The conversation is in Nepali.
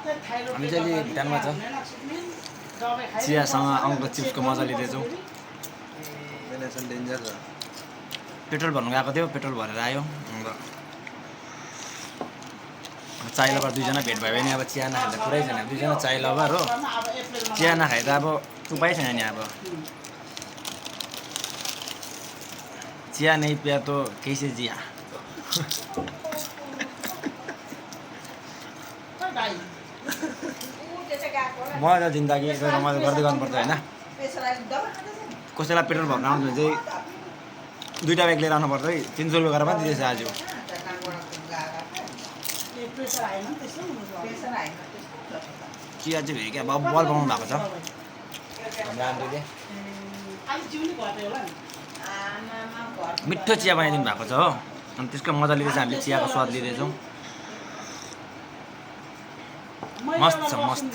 हामी चाहिँ अहिले भुटानमा छ चियासँग अङ्कल चिप्सको मजा लिँदैछौँ डेन्जर छ पेट्रोल भर्नु गएको थियो पेट्रोल भरेर आयो अन्त चाय लभर दुईजना भेट भयो भने अब चिया नखाएर पुरै छैन दुईजना चाय लभर हो चिया नखाएर अब उपाय छैन नि अब चिया नहीं पिया तो कैसे जिया मजा जिन्दगी रमाइलो गर्दै गर्नुपर्छ होइन कसैलाई पेट्रोल भर्न आउँछ भने चाहिँ दुईवटा ब्याग लिएर आउनुपर्छ है 300 रुपियाँ गरेर पनि दिँदैछ आज चिया चाहिँ फेरि क्या बल बनाउनु भएको छ हाम्रो आन्टीले मिठो चिया बनाइदिनु भएको छ हो अनि त्यसको मजा लिँदैछ हामीले चियाको स्वाद लिँदैछौँ मस्त छ मस्त